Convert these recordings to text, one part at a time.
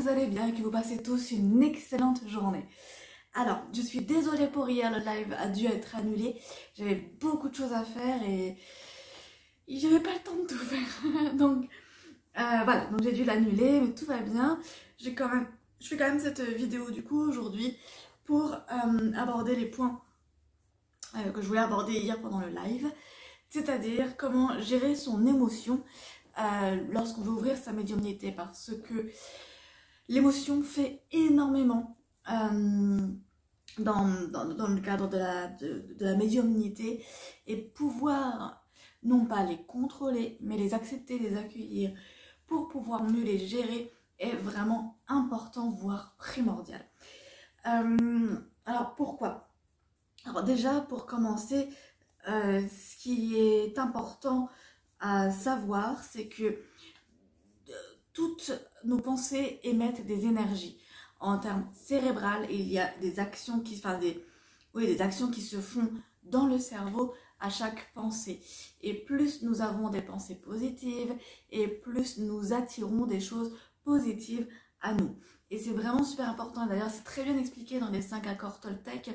vous allez bien et que vous passez tous une excellente journée. Alors, je suis désolée pour hier, le live a dû être annulé. J'avais beaucoup de choses à faire et j'avais pas le temps de tout faire. Donc, voilà, donc j'ai dû l'annuler, mais tout va bien. Je fais quand même cette vidéo du coup aujourd'hui pour aborder les points que je voulais aborder hier pendant le live. C'est-à-dire comment gérer son émotion lorsqu'on veut ouvrir sa médiumnité, parce que l'émotion fait énormément dans le cadre de la médiumnité, et pouvoir non pas les contrôler mais les accepter, les accueillir pour pouvoir mieux les gérer est vraiment important, voire primordial. Alors pourquoi? Alors déjà, pour commencer, ce qui est important à savoir, c'est que toutes nos pensées émettent des énergies. En termes cérébrales, il y a des actions des actions qui se font dans le cerveau à chaque pensée. Et plus nous avons des pensées positives, et plus nous attirons des choses positives à nous. Et c'est vraiment super important. D'ailleurs, c'est très bien expliqué dans les 5 accords Toltec,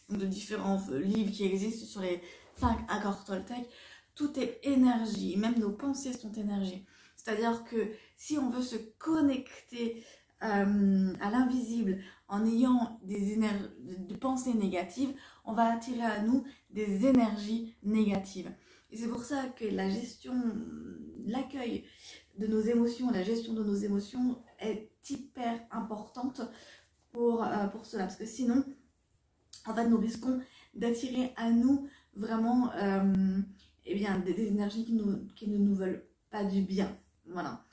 de différents livres qui existent sur les 5 accords Toltec. Tout est énergie, même nos pensées sont énergie. C'est-à-dire que si on veut se connecter à l'invisible en ayant des pensées négatives, on va attirer à nous des énergies négatives. Et c'est pour ça que la gestion, l'accueil de nos émotions, la gestion de nos émotions est hyper importante pour cela. Parce que sinon, en fait, nous risquons d'attirer à nous vraiment des énergies qui ne nous veulent pas du bien. Voilà.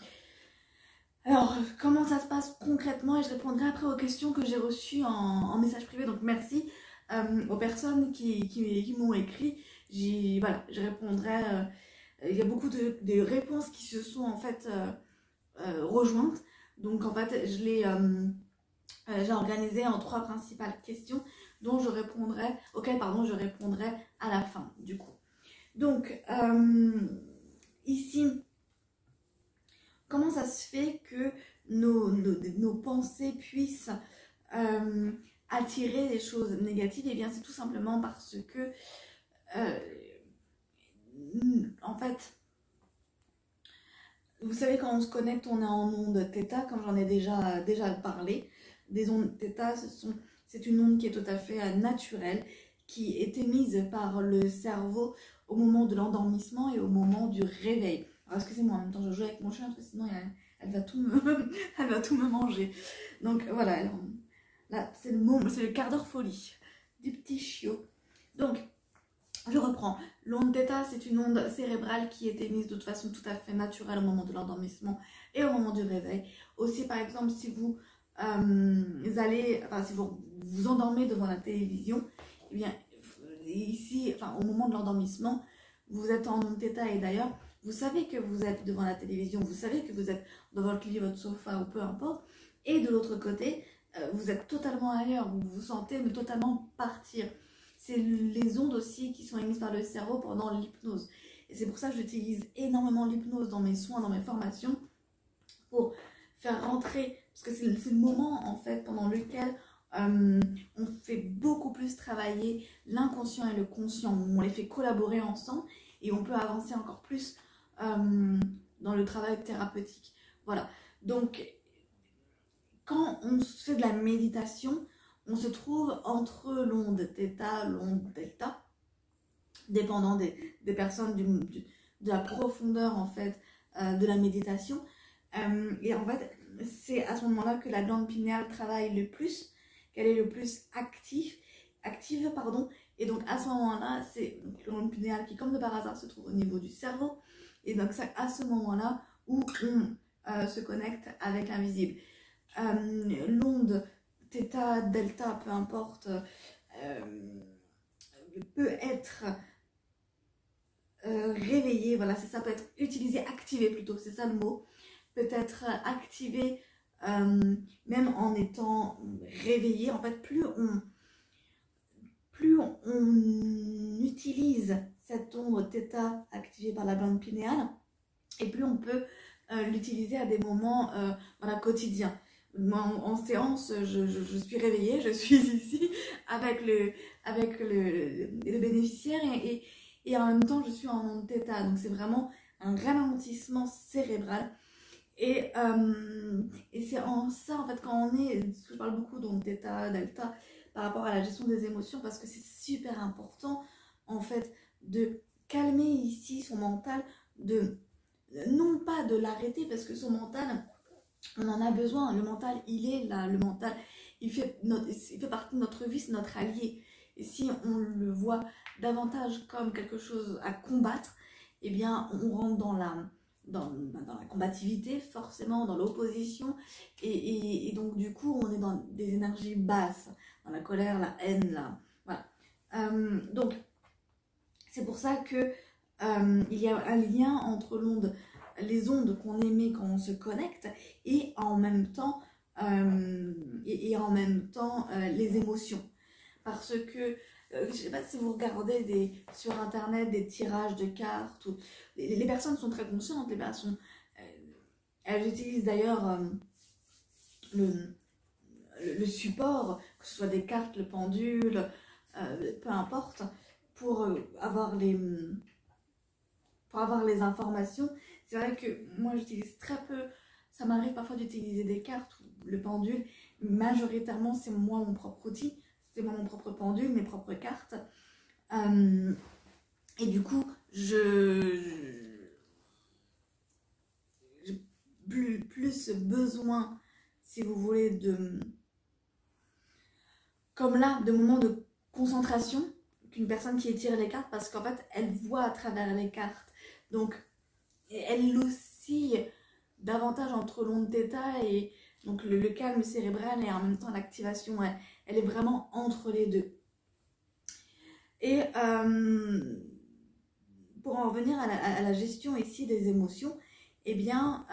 Alors, comment ça se passe concrètement? Et je répondrai après aux questions que j'ai reçues en message privé. Donc, merci aux personnes qui m'ont écrit. Je répondrai. Il y a beaucoup de réponses qui se sont en fait rejointes. Donc, en fait, j'ai organisé en 3 principales questions auxquelles je répondrai à la fin du coup. Donc, ici, comment ça se fait que nos pensées puissent attirer des choses négatives? Et bien, c'est tout simplement parce que, en fait, vous savez, quand on se connecte, on est en onde θ, comme j'en ai déjà parlé. Des ondes θ, c'est une onde qui est tout à fait naturelle, qui est émise par le cerveau au moment de l'endormissement et au moment du réveil. Alors excusez-moi, en même temps je joue avec mon chien parce que sinon elle va tout me manger. Donc voilà, là c'est le quart d'heure folie du petit chiot. Donc je reprends. L'onde θ, c'est une onde cérébrale qui est émise de toute façon tout à fait naturelle au moment de l'endormissement et au moment du réveil. Aussi, par exemple, si vous si vous vous endormez devant la télévision, eh bien ici, au moment de l'endormissement, vous êtes en onde θ, et d'ailleurs, vous savez que vous êtes devant la télévision, vous savez que vous êtes dans votre lit, votre sofa ou peu importe, et de l'autre côté, vous êtes totalement ailleurs, vous vous sentez totalement partir. C'est les ondes aussi qui sont émises par le cerveau pendant l'hypnose. Et c'est pour ça que j'utilise énormément l'hypnose dans mes soins, dans mes formations, pour faire rentrer, parce que c'est le moment en fait pendant lequel on fait beaucoup plus travailler l'inconscient et le conscient. On les fait collaborer ensemble et on peut avancer encore plus dans le travail thérapeutique. Voilà. Donc, quand on fait de la méditation, on se trouve entre l'onde θ, l'onde delta, dépendant des personnes, de la profondeur en fait de la méditation. Et en fait, c'est à ce moment-là que la glande pinéale travaille le plus, qu'elle est le plus active, et donc à ce moment-là, c'est la glande pinéale qui, comme de par hasard, se trouve au niveau du cerveau, et donc c'est à ce moment-là où on se connecte avec l'invisible. L'onde θ, delta, peu importe, peut être réveillée, voilà, c'est ça, peut être utilisée, activée plutôt, c'est ça le mot, peut être activée même en étant réveillé. En fait, plus on utilise cette onde θ activée par la glande pinéale, et plus on peut l'utiliser à des moments voilà, quotidiens. Moi, en séance, je suis réveillée, je suis ici avec le bénéficiaire et en même temps, je suis en onde θ. Donc, c'est vraiment un ralentissement cérébral. Et c'est en ça, en fait, quand on est, parce que je parle beaucoup d'onde θ, delta, par rapport à la gestion des émotions, parce que c'est super important, en fait, de calmer ici son mental, non pas de l'arrêter, parce que son mental, on en a besoin. Le mental, il est là. Le mental, il fait partie de notre vie, c'est notre allié. Et si on le voit davantage comme quelque chose à combattre, eh bien, on rentre dans la combativité, forcément, dans l'opposition. Et donc, du coup, on est dans des énergies basses, dans la colère, la haine, là. Voilà. Donc, c'est pour ça que il y a un lien entre les ondes qu'on émet quand on se connecte et en même temps, les émotions. Parce que, je ne sais pas si vous regardez sur internet des tirages de cartes, les personnes sont très conscientes, les personnes, elles utilisent d'ailleurs le support, que ce soit des cartes, le pendule, peu importe, pour avoir les informations. C'est vrai que moi j'utilise très peu, ça m'arrive parfois d'utiliser des cartes ou le pendule, majoritairement c'est moi mon propre outil, c'est moi mon propre pendule, mes propres cartes. Et du coup, j'ai plus besoin, si vous voulez, comme là, de moments de concentration qu'une personne qui tire les cartes, parce qu'en fait, elle voit à travers les cartes. Donc, elle oscille davantage entre l'onde θ et donc le calme cérébral et en même temps l'activation. Elle est vraiment entre les deux. Et pour en revenir à la gestion ici des émotions, eh bien,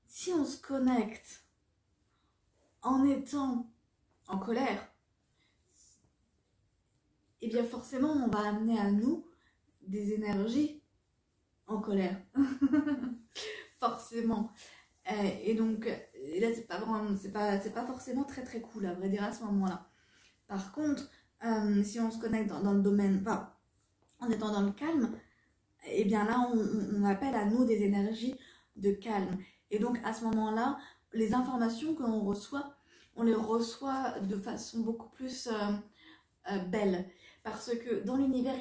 si on se connecte en étant en colère, eh bien forcément on va amener à nous des énergies en colère. Forcément. Et donc là c'est pas forcément très très cool à vrai dire à ce moment-là. Par contre, si on se connecte dans le domaine, enfin, en étant dans le calme, eh bien là on appelle à nous des énergies de calme. Et donc à ce moment-là, les informations que l'on reçoit, on les reçoit de façon beaucoup plus belle. Parce que dans l'univers,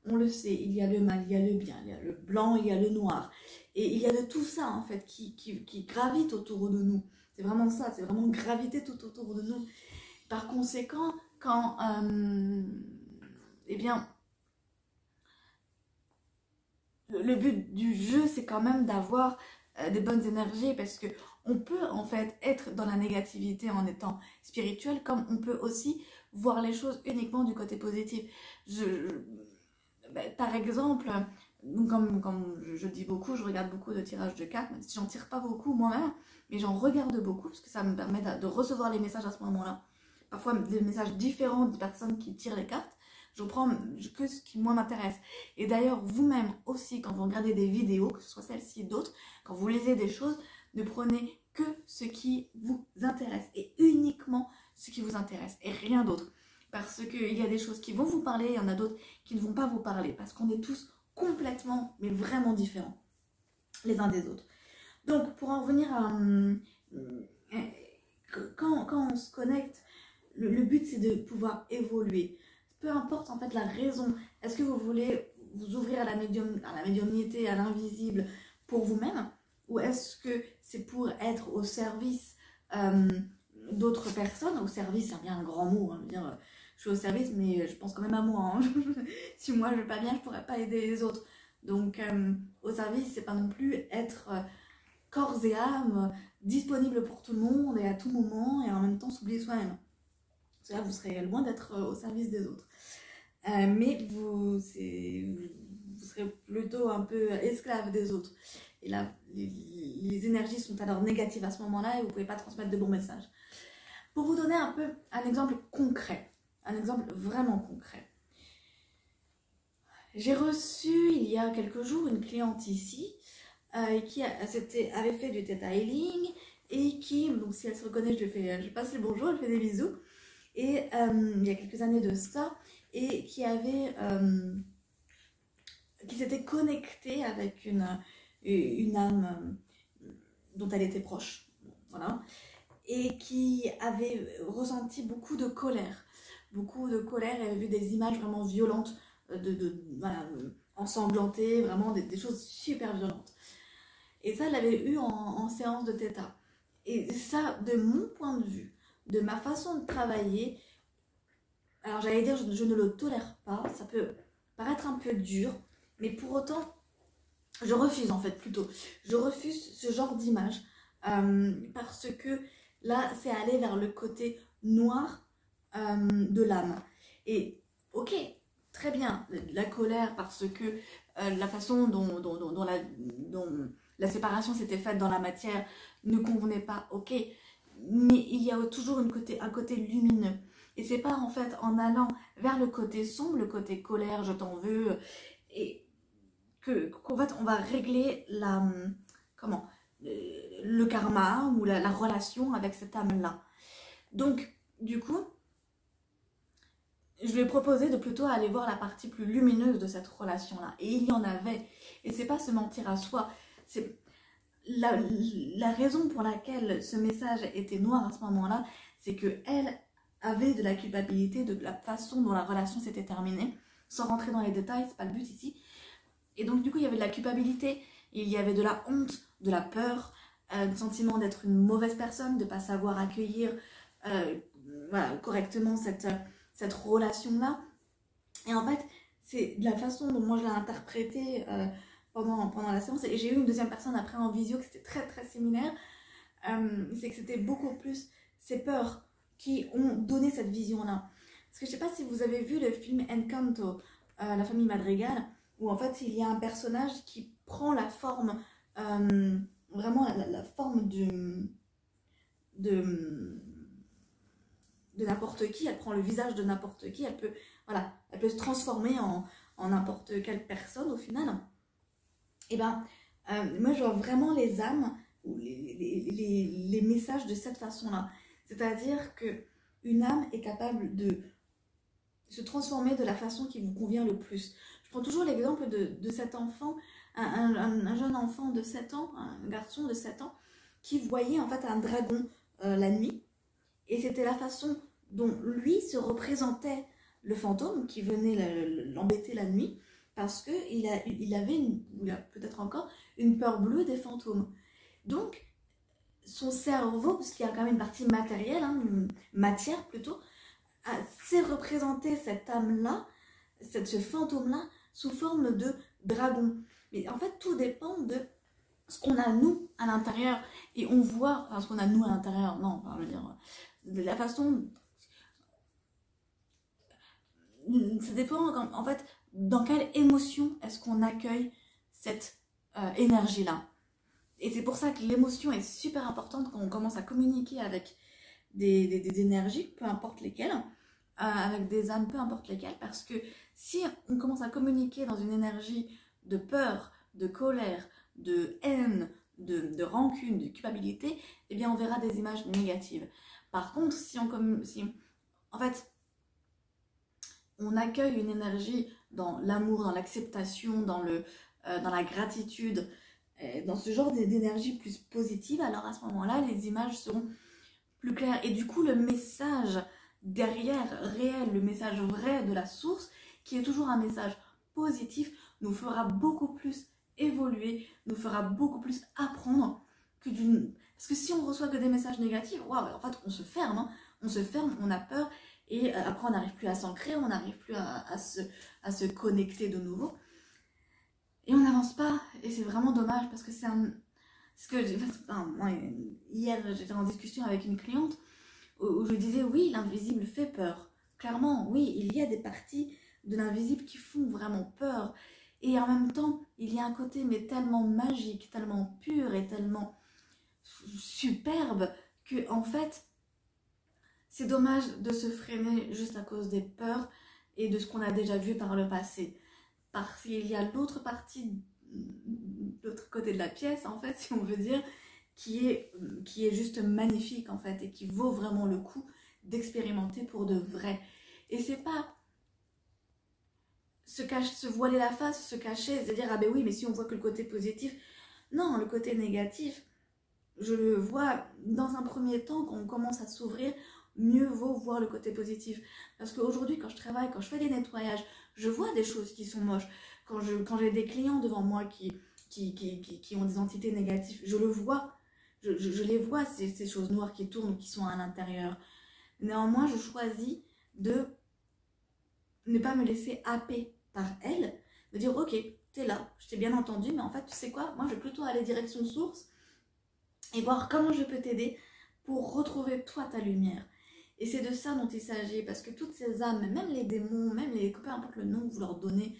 on le sait, il y a le mal, il y a le bien, il y a le blanc, il y a le noir. Et il y a de tout ça, en fait, qui gravite autour de nous. C'est vraiment ça, c'est vraiment graviter tout autour de nous. Par conséquent, quand, eh bien, le but du jeu, c'est quand même d'avoir des bonnes énergies, parce que on peut, en fait, être dans la négativité en étant spirituel, comme on peut aussi voir les choses uniquement du côté positif. Par exemple, comme je dis beaucoup, je regarde beaucoup de tirages de cartes, même si j'en tire pas beaucoup moi-même, mais j'en regarde beaucoup parce que ça me permet de recevoir les messages à ce moment-là. Parfois des messages différents des personnes qui tirent les cartes. Je prends que ce qui moi m'intéresse. Et d'ailleurs, vous-même aussi, quand vous regardez des vidéos, que ce soit celle-ci et d'autres, quand vous lisez des choses, ne prenez que ce qui vous intéresse et uniquement ce qui vous intéresse et rien d'autre. Parce qu'il y a des choses qui vont vous parler, il y en a d'autres qui ne vont pas vous parler, parce qu'on est tous complètement, mais vraiment différents les uns des autres. Donc, pour en revenir à... quand on se connecte, le but c'est de pouvoir évoluer. Peu importe en fait la raison. Est-ce que vous voulez vous ouvrir à la médiumnité, à l'invisible pour vous-même, ou est-ce que c'est pour être au service d'autres personnes? Au service, c'est bien un grand mot, hein, dire, je suis au service, mais je pense quand même à moi. Hein. Si moi je vais pas bien, je pourrais pas aider les autres. Donc au service, c'est pas non plus être corps et âme disponible pour tout le monde et à tout moment, et en même temps s'oublier soi-même. Parce que là, vous serez loin d'être au service des autres. Mais vous serez plutôt un peu esclave des autres. Et là, les énergies sont alors négatives à ce moment-là et vous ne pouvez pas transmettre de bons messages. Pour vous donner un peu un exemple concret, un exemple vraiment concret. J'ai reçu il y a quelques jours une cliente ici qui avait fait du Theta Healing et qui, donc si elle se reconnaît, je passe le bonjour, elle fait des bisous. Et il y a quelques années de ça, et qui s'était connectée avec une âme dont elle était proche, voilà, et qui avait ressenti beaucoup de colère, elle avait vu des images vraiment violentes, voilà, ensanglantées, vraiment des choses super violentes. Et ça, elle l'avait eu en séance de Theta. Et ça, de mon point de vue, de ma façon de travailler, alors j'allais dire je ne le tolère pas, ça peut paraître un peu dur, mais pour autant, je refuse en fait plutôt. Je refuse ce genre d'image parce que là, c'est aller vers le côté noir de l'âme. Et ok, très bien, la colère parce que la façon dont la séparation s'était faite dans la matière ne convenait pas, ok, mais il y a toujours un côté lumineux. Et c'est pas en fait en allant vers le côté sombre, le côté colère, je t'en veux, et qu'en fait on va régler le karma ou la relation avec cette âme-là. Donc, du coup, je lui ai proposé de plutôt aller voir la partie plus lumineuse de cette relation-là. Et il y en avait. Et c'est pas se mentir à soi. C'est la raison pour laquelle ce message était noir à ce moment-là, c'est qu'elle avait de la culpabilité de la façon dont la relation s'était terminée, sans rentrer dans les détails, c'est pas le but ici. Et donc du coup il y avait de la culpabilité, il y avait de la honte, de la peur, le sentiment d'être une mauvaise personne, de ne pas savoir accueillir voilà, correctement cette relation-là. Et en fait, c'est de la façon dont moi je l'ai interprété pendant la séance, et j'ai eu une deuxième personne après en visio que c'était très très similaire, c'est que c'était beaucoup plus ces peurs qui ont donné cette vision-là. Parce que je ne sais pas si vous avez vu le film Encanto, la famille Madrigal, où en fait il y a un personnage qui prend la forme, vraiment la forme de n'importe qui, elle prend le visage de n'importe qui, elle peut se transformer en n'importe quelle personne au final. Et ben, moi je vois vraiment les âmes, ou les messages de cette façon-là. C'est-à-dire qu'une âme est capable de se transformer de la façon qui vous convient le plus. Je prends toujours l'exemple de cet enfant, un jeune enfant de 7 ans, un garçon de 7 ans, qui voyait en fait un dragon la nuit. Et c'était la façon dont lui se représentait le fantôme qui venait l'embêter la nuit, parce qu'il avait, il a peut-être encore, une peur bleue des fantômes. Donc, son cerveau, parce qu'il y a quand même une partie matérielle, une matière plutôt, s'est représenté cette âme-là, ce fantôme-là, sous forme de dragon. Mais en fait, tout dépend de ce qu'on a nous à l'intérieur. Et on voit, enfin, ce qu'on a nous à l'intérieur, non, enfin, je veux dire, de la façon... Ça dépend, en fait, dans quelle émotion est-ce qu'on accueille cette énergie-là. Et c'est pour ça que l'émotion est super importante quand on commence à communiquer avec des énergies, peu importe lesquelles, avec des âmes, peu importe lesquelles, parce que si on commence à communiquer dans une énergie de peur, de colère, de haine, de rancune, de culpabilité, eh bien on verra des images négatives. Par contre, si en fait on accueille une énergie dans l'amour, dans l'acceptation, dans la gratitude, dans ce genre d'énergie plus positive, alors à ce moment-là, les images seront plus claires. Et du coup, le message derrière, réel, le message vrai de la source, qui est toujours un message positif, nous fera beaucoup plus évoluer, nous fera beaucoup plus apprendre que d'une... Parce que si on reçoit que des messages négatifs, waouh, en fait, on se ferme, hein. On se ferme, on a peur, et après, on n'arrive plus à s'ancrer, on n'arrive plus à se connecter de nouveau. Et on n'avance pas, et c'est vraiment dommage, parce que c'est un... Hier, j'étais en discussion avec une cliente, où je disais, oui, l'invisible fait peur. Clairement, oui, il y a des parties de l'invisible qui font vraiment peur. Et en même temps, il y a un côté mais tellement magique, tellement pur et tellement superbe que, en fait, c'est dommage de se freiner juste à cause des peurs et de ce qu'on a déjà vu par le passé. parce qu'il y a l'autre partie, de l'autre côté de la pièce, en fait, si on veut dire, qui est juste magnifique, en fait, et qui vaut vraiment le coup d'expérimenter pour de vrai. Et c'est pas se voiler la face, se cacher, se dire, ah ben oui, mais si on voit que le côté positif. Non, le côté négatif, je le vois dans un premier temps, quand on commence à s'ouvrir, mieux vaut voir le côté positif. Parce qu'aujourd'hui, quand je travaille, quand je fais des nettoyages, je vois des choses qui sont moches. Quand j'ai des clients devant moi qui ont des entités négatives, je le vois. Je les vois, ces choses noires qui tournent ou qui sont à l'intérieur. Néanmoins, je choisis de ne pas me laisser happer par elles, de dire, ok, t'es là, je t'ai bien entendu, mais en fait, tu sais quoi, moi, je vais plutôt aller direction source et voir comment je peux t'aider pour retrouver toi ta lumière. Et c'est de ça dont il s'agit, parce que toutes ces âmes, même les démons, même peu importe le nom que vous leur donnez,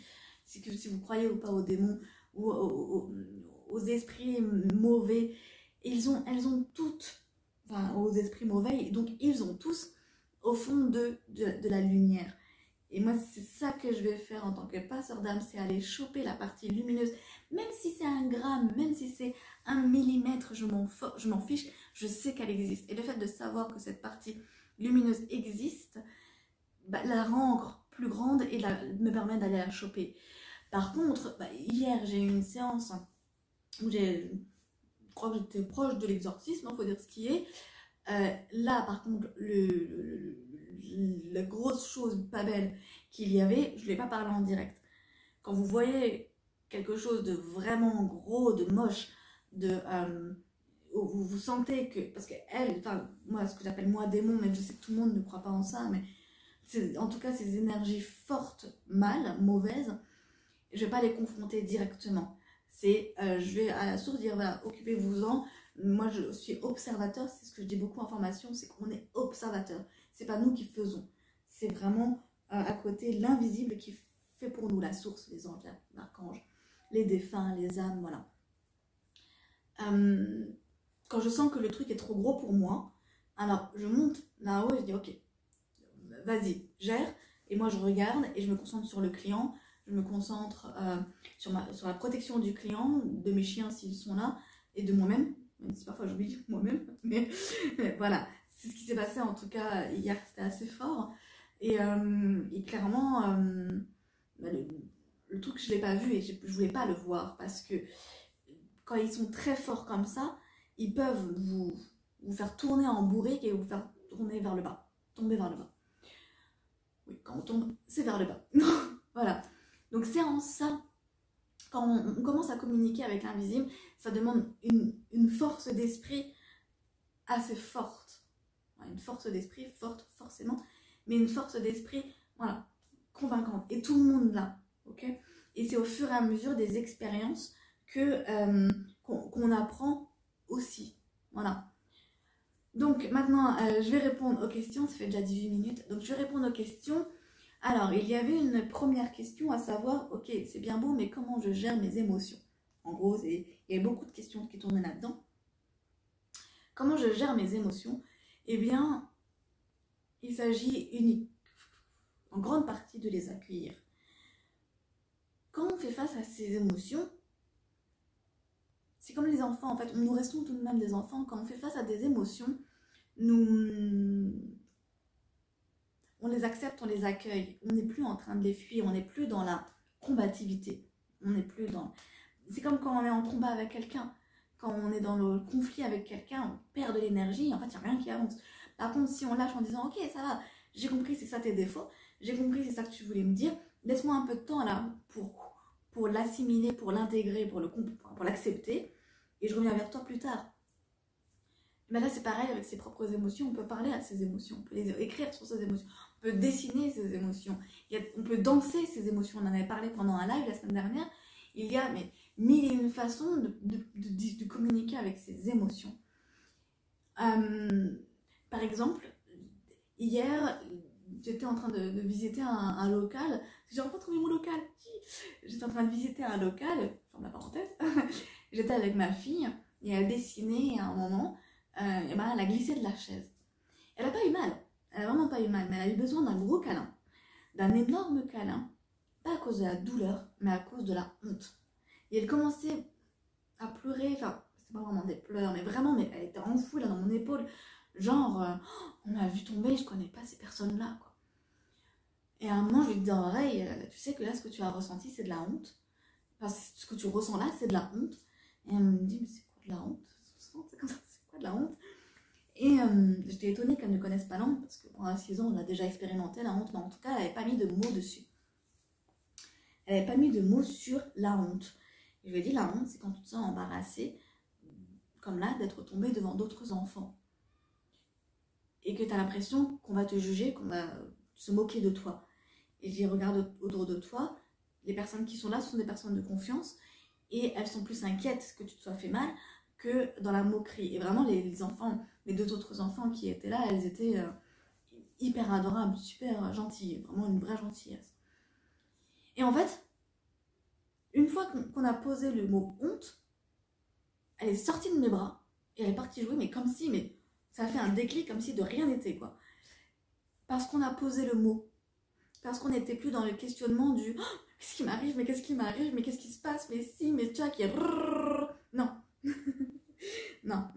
si vous croyez ou pas aux démons, ou aux esprits mauvais, elles ont toutes, enfin aux esprits mauvais, donc ils ont tous au fond de la lumière. Et moi, c'est ça que je vais faire en tant que passeur d'âme, c'est aller choper la partie lumineuse, même si c'est 1 gramme, même si c'est 1 millimètre, je m'en fiche, je sais qu'elle existe. Et le fait de savoir que cette partie lumineuse existe, bah, la rend encore plus grande et me permet d'aller la choper. Par contre, bah, hier, j'ai eu une séance où je crois que j'étais proche de l'exorcisme, il faut dire ce qui est. Là, par contre, la grosse chose pas belle qu'il y avait, je ne l'ai pas parlé en direct. Quand vous voyez quelque chose de vraiment gros, de moche, où vous sentez que, parce que elle, enfin, moi, ce que j'appelle moi démon, même je sais que tout le monde ne croit pas en ça, mais en tout cas, ces énergies fortes, mal, mauvaises, je ne vais pas les confronter directement. Je vais à la source dire, voilà, occupez-vous-en. Moi, je suis observateur, c'est ce que je dis beaucoup en formation, c'est qu'on est observateur. C'est pas nous qui faisons. C'est vraiment à côté l'invisible qui fait pour nous la source, les anges, l'archange, les défunts, les âmes, voilà. Quand je sens que le truc est trop gros pour moi, alors je monte là-haut et je dis, ok, vas-y, gère. Et moi, je regarde et je me concentre sur le client. Je me concentre sur la protection du client, de mes chiens s'ils sont là, et de moi-même. Même si parfois j'oublie moi-même, mais voilà, c'est ce qui s'est passé en tout cas hier, c'était assez fort. Et clairement, le truc, je ne l'ai pas vu et je ne voulais pas le voir parce que quand ils sont très forts comme ça, ils peuvent vous faire tourner en bourrique et vous faire tourner vers le bas, tomber vers le bas. Oui, quand on tombe, c'est vers le bas. Voilà. Donc c'est en ça, quand on commence à communiquer avec l'invisible, ça demande une force d'esprit assez forte. Une force d'esprit forte, forcément, mais une force d'esprit, voilà, convaincante. Et tout le monde l'a, ok? Et c'est au fur et à mesure des expériences qu'on apprend aussi, voilà. Donc maintenant, je vais répondre aux questions, ça fait déjà 18 minutes, donc je vais répondre aux questions. Alors, il y avait une première question à savoir, ok, c'est bien beau, mais comment je gère mes émotions? En gros, il y a beaucoup de questions qui tournaient là-dedans. Comment je gère mes émotions? Eh bien, il s'agit en grande partie de les accueillir. Quand on fait face à ces émotions, c'est comme les enfants, en fait, nous restons tout de même des enfants. Quand on fait face à des émotions, on les accepte, on les accueille. On n'est plus en train de les fuir, on n'est plus dans la combativité. On n'est plus dans... C'est comme quand on est en combat avec quelqu'un. Quand on est dans le conflit avec quelqu'un, on perd de l'énergie, en fait, il n'y a rien qui avance. Par contre, si on lâche en disant, ok, ça va, j'ai compris, c'est ça tes défauts, j'ai compris, c'est ça que tu voulais me dire, laisse-moi un peu de temps là pour l'assimiler, pour l'intégrer, pour l'accepter, et je reviens vers toi plus tard. Mais là, c'est pareil avec ses propres émotions, on peut parler à ses émotions, on peut écrire sur ses émotions, on peut dessiner ses émotions, on peut danser ses émotions, on en avait parlé pendant un live la semaine dernière, il y a mais 1001 façons de communiquer avec ses émotions. Par exemple, hier, j'étais en train de visiter un local, j'ai encore trouvé mon local, j'étais en train de visiter un local, ferme la parenthèse, j'étais avec ma fille, et elle dessinait à un moment, et ben elle a glissé de la chaise. Elle n'a pas eu mal, elle n'a vraiment pas eu mal, mais elle a eu besoin d'un gros câlin, d'un énorme câlin, pas à cause de la douleur, mais à cause de la honte. Et elle commençait à pleurer, enfin, c'est pas vraiment des pleurs, mais vraiment, mais elle était enfouie là dans mon épaule. Genre, on m'a vu tomber, je connais pas ces personnes-là, quoi. Et à un moment, je lui dis dans l'oreille, tu sais que là, ce que tu as ressenti, c'est de la honte. Enfin, ce que tu ressens là, c'est de la honte. Et elle me dit, mais c'est quoi de la honte? C'est comme ça, c'est quoi de la honte? Et j'étais étonnée qu'elle ne connaisse pas la honte, parce que pendant 6 ans, on a déjà expérimenté la honte, mais en tout cas, elle n'avait pas mis de mots dessus. Elle n'avait pas mis de mots sur la honte. Et je lui ai dit, la honte, c'est quand tu te sens embarrassée, comme là, d'être tombée devant d'autres enfants. Et que tu as l'impression qu'on va te juger, qu'on va se moquer de toi. Et je dis, regarde autour de toi, les personnes qui sont là sont des personnes de confiance, et elles sont plus inquiètes que tu te sois fait mal que dans la moquerie. Et vraiment, les enfants, les 2 autres enfants qui étaient là, elles étaient hyper adorables, super gentilles, vraiment une vraie gentillesse. Et en fait, une fois qu'on a posé le mot honte, elle est sortie de mes bras et elle est partie jouer, mais comme si, mais ça a fait un déclic, comme si de rien n'était, quoi. Parce qu'on a posé le mot, parce qu'on n'était plus dans le questionnement du oh, qu'est-ce qui m'arrive, mais qu'est-ce qui m'arrive, mais qu'est-ce qui se passe, mais si, mais tu vois, qui est non, non,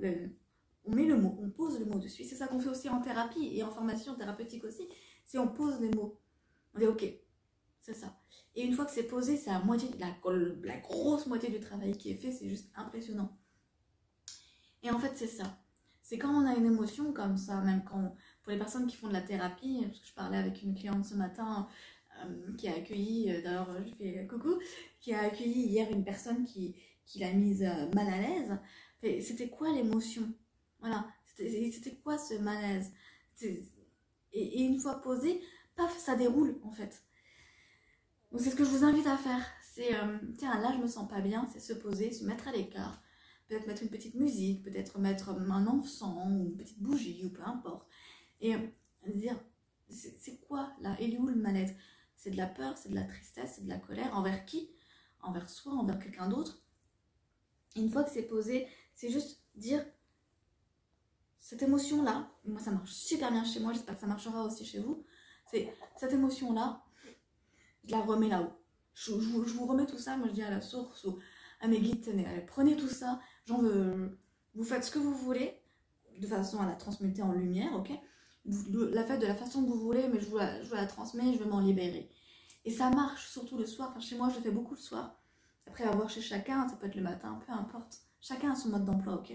on met le mot, on pose le mot dessus. C'est ça qu'on fait aussi en thérapie et en formation thérapeutique aussi, c'est on pose les mots. On dit ok, c'est ça. Et une fois que c'est posé, c'est la moitié, la grosse moitié du travail qui est fait, c'est juste impressionnant. Et en fait, c'est ça. C'est quand on a une émotion comme ça, même quand, pour les personnes qui font de la thérapie, parce que je parlais avec une cliente ce matin qui a accueilli, d'ailleurs je fais coucou, qui a accueilli hier une personne qui l'a mise mal à l'aise. C'était quoi l'émotion? Voilà, c'était quoi ce malaise? Et une fois posé, paf, ça déroule en fait. Donc c'est ce que je vous invite à faire. C'est, tiens, là je me sens pas bien, c'est se poser, se mettre à l'écart. Peut-être mettre une petite musique, peut-être mettre un encens ou une petite bougie ou peu importe. Et dire, c'est quoi là? Il est où le mal-être? C'est de la peur, c'est de la tristesse, c'est de la colère. Envers qui? Envers soi, envers quelqu'un d'autre. Et une fois que c'est posé, c'est juste dire cette émotion-là, moi ça marche super bien chez moi, j'espère que ça marchera aussi chez vous. C'est cette émotion-là, je la remets là-haut. Je vous remets tout ça, moi je dis à la source, à mes guides, tenez, allez, prenez tout ça, vous faites ce que vous voulez, de façon à la transmuter en lumière, ok? Vous la faites de la façon que vous voulez, mais je vous la transmets, je veux m'en libérer. Et ça marche surtout le soir, enfin chez moi je le fais beaucoup le soir. Après à voir chez chacun, ça peut être le matin, peu importe. Chacun a son mode d'emploi, ok?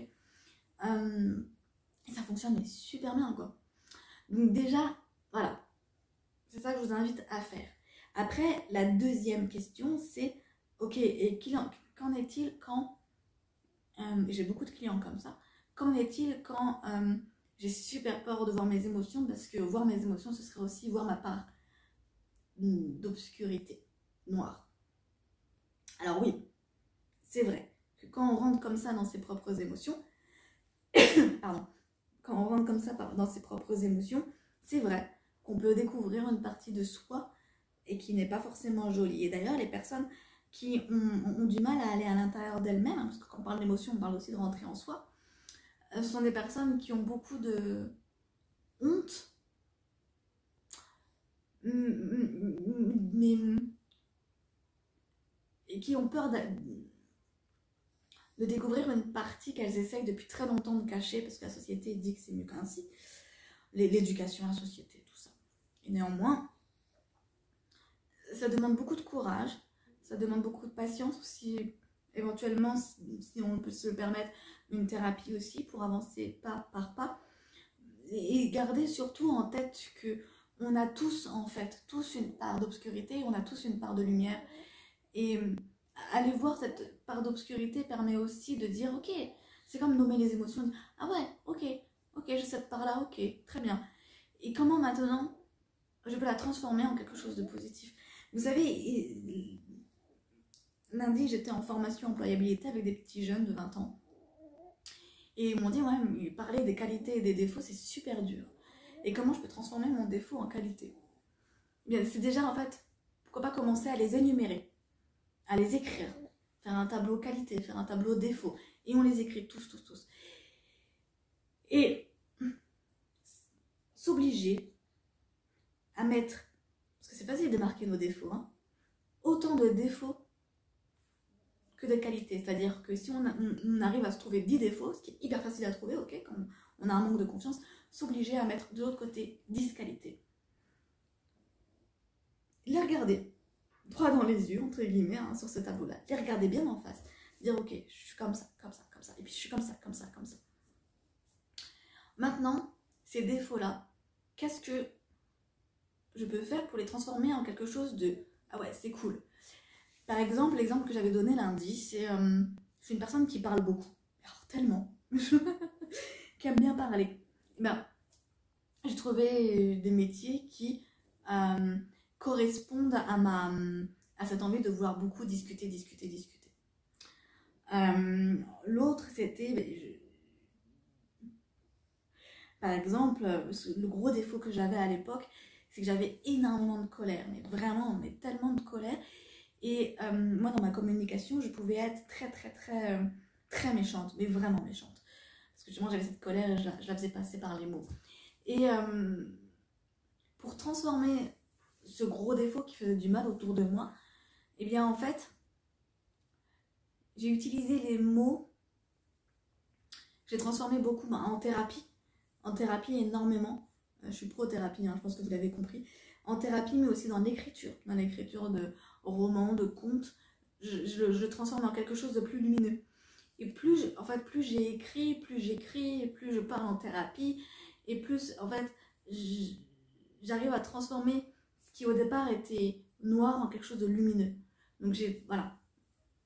Et ça fonctionne mais super bien, quoi. Donc déjà, voilà. C'est ça que je vous invite à faire. Après, la deuxième question, c'est, ok, et qu'en est-il quand, j'ai beaucoup de clients comme ça, qu'en est-il quand j'ai super peur de voir mes émotions, parce que voir mes émotions, ce serait aussi voir ma part d'obscurité noire. Alors oui, c'est vrai que quand on rentre comme ça dans ses propres émotions, pardon, quand on rentre comme ça dans ses propres émotions, c'est vrai qu'on peut découvrir une partie de soi et qui n'est pas forcément jolie. Et d'ailleurs, les personnes qui ont du mal à aller à l'intérieur d'elles-mêmes, hein, parce que quand on parle d'émotion, on parle aussi de rentrer en soi, ce sont des personnes qui ont beaucoup de honte, mais et qui ont peur de découvrir une partie qu'elles essayent depuis très longtemps de cacher, parce que la société dit que c'est mieux qu'ainsi, l'éducation, la société, tout ça. Et néanmoins, ça demande beaucoup de courage, ça demande beaucoup de patience aussi, éventuellement, si on peut se le permettre, une thérapie aussi pour avancer pas par pas. Et garder surtout en tête que on a tous, en fait, tous une part d'obscurité, on a tous une part de lumière. Et aller voir cette part d'obscurité permet aussi de dire, ok, c'est comme nommer les émotions, ah ouais, ok, j'ai cette part-là, ok, très bien. Et comment maintenant je peux la transformer en quelque chose de positif? Vous savez, lundi, j'étais en formation employabilité avec des petits jeunes de 20 ans. Et ils m'ont dit, ouais, parler des qualités et des défauts, c'est super dur. Et comment je peux transformer mon défaut en qualité? Bien, c'est déjà, en fait, pourquoi pas commencer à les énumérer, à les écrire, faire un tableau qualité, faire un tableau défaut. Et on les écrit tous. Et s'obliger à mettre, parce que c'est facile de marquer nos défauts, hein, autant de défauts que de qualités. C'est-à-dire que si on arrive à se trouver 10 défauts, ce qui est hyper facile à trouver, ok, quand on a un manque de confiance, s'obliger à mettre de l'autre côté 10 qualités. Les regarder droit dans les yeux, entre guillemets, hein, sur ce tableau-là. Les regarder bien en face. Dire, ok, je suis comme ça, comme ça, comme ça. Et puis je suis comme ça, comme ça, comme ça. Maintenant, ces défauts-là, qu'est-ce que je peux faire pour les transformer en quelque chose de « Ah ouais, c'est cool ». Par exemple, l'exemple que j'avais donné lundi, c'est une personne qui parle beaucoup. Alors, tellement. Qui aime bien parler. Ben, j'ai trouvé des métiers qui correspondent à cette envie de vouloir beaucoup discuter. L'autre, c'était... Par exemple, le gros défaut que j'avais à l'époque, c'est que j'avais énormément de colère. Mais vraiment, mais tellement de colère. Et moi, dans ma communication, je pouvais être très méchante. Mais vraiment méchante. Parce que justement, j'avais cette colère et je la faisais passer par les mots. Et pour transformer ce gros défaut qui faisait du mal autour de moi, eh bien en fait, j'ai utilisé les mots, j'ai transformé beaucoup en thérapie énormément, je suis pro-thérapie, hein, je pense que vous l'avez compris, en thérapie mais aussi dans l'écriture de romans, de contes, je transforme en quelque chose de plus lumineux. Et plus j'ai écrit, plus j'écris, plus je parle en thérapie, et plus en fait j'arrive à transformer ce qui au départ était noir en quelque chose de lumineux. Donc voilà,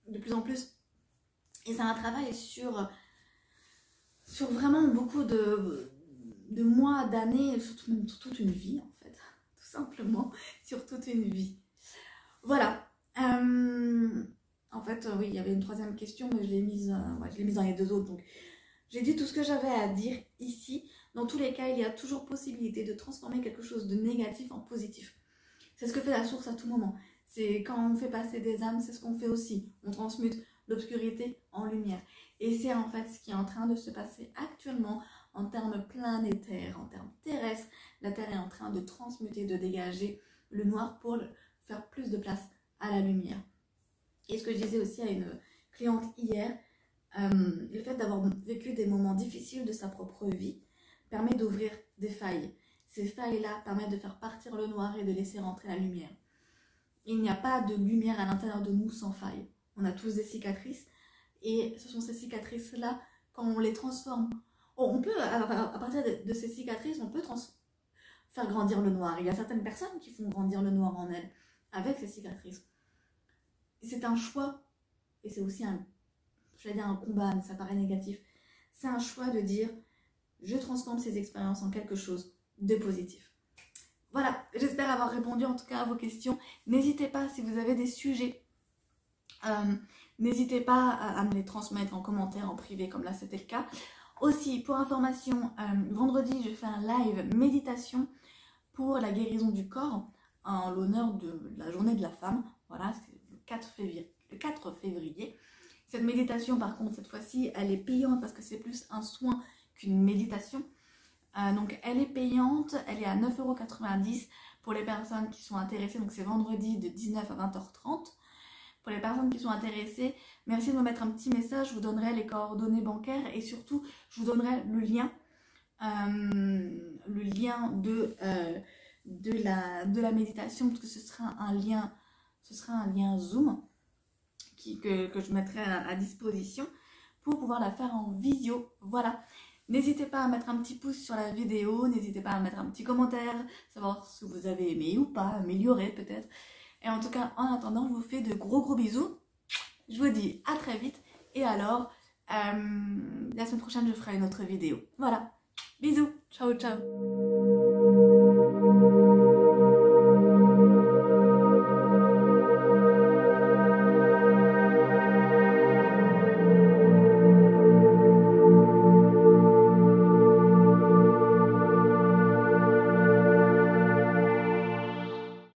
de plus en plus. Et c'est un travail sur vraiment beaucoup de mois, d'années, surtout même sur toute une vie en fait, tout simplement, sur toute une vie. Voilà. En fait, oui, il y avait une troisième question, mais je l'ai mise dans les deux autres. Donc, j'ai dit tout ce que j'avais à dire ici. Dans tous les cas, il y a toujours possibilité de transformer quelque chose de négatif en positif. C'est ce que fait la source à tout moment. C'est quand on fait passer des âmes, c'est ce qu'on fait aussi. On transmute l'obscurité en lumière. Et c'est en fait ce qui est en train de se passer actuellement en termes planétaires, en termes terrestres. La Terre est en train de transmuter, de dégager le noir pour faire plus de place à la lumière. Et ce que je disais aussi à une cliente hier, le fait d'avoir vécu des moments difficiles de sa propre vie permet d'ouvrir des failles. Ces failles-là permettent de faire partir le noir et de laisser rentrer la lumière. Il n'y a pas de lumière à l'intérieur de nous sans faille. On a tous des cicatrices et ce sont ces cicatrices-là, quand on les transforme, on peut, à partir de ces cicatrices, on peut faire grandir le noir. Il y a certaines personnes qui font grandir le noir en elles avec ces cicatrices. C'est un choix et c'est aussi un combat, mais ça paraît négatif. C'est un choix de dire je transforme ces expériences en quelque chose de positif. Voilà, j'espère avoir répondu en tout cas à vos questions. N'hésitez pas, si vous avez des sujets, n'hésitez pas à me les transmettre en commentaire, en privé, comme là c'était le cas. Aussi, pour information, vendredi, je fais un live méditation pour la guérison du corps en l'honneur de la journée de la femme. Voilà, c'est le 4 février. Cette méditation, par contre, cette fois-ci, elle est payante parce que c'est plus un soin qu'une méditation. Donc, elle est payante, elle est à 9,90 € pour les personnes qui sont intéressées. Donc, c'est vendredi de 19 à 20h30. Pour les personnes qui sont intéressées, merci de me mettre un petit message. Je vous donnerai les coordonnées bancaires et surtout, je vous donnerai le lien de la méditation, parce que ce sera un lien Zoom que je mettrai à disposition pour pouvoir la faire en visio. Voilà. N'hésitez pas à mettre un petit pouce sur la vidéo, n'hésitez pas à mettre un petit commentaire, savoir si vous avez aimé ou pas, améliorer peut-être. Et en tout cas, en attendant, je vous fais de gros bisous. Je vous dis à très vite. Et alors, la semaine prochaine, je ferai une autre vidéo. Voilà. Bisous. Ciao, ciao.